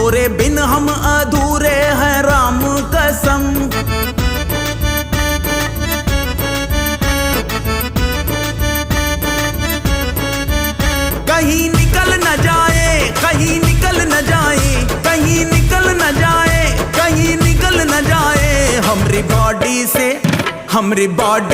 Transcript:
तोरे बिन हम अधूरे हैं राम कसम। कहीं निकल न जाए, कहीं निकल न जाए, कहीं निकल न जाए, कहीं निकल न जाए हमरी बॉडी से, हमरी बॉडी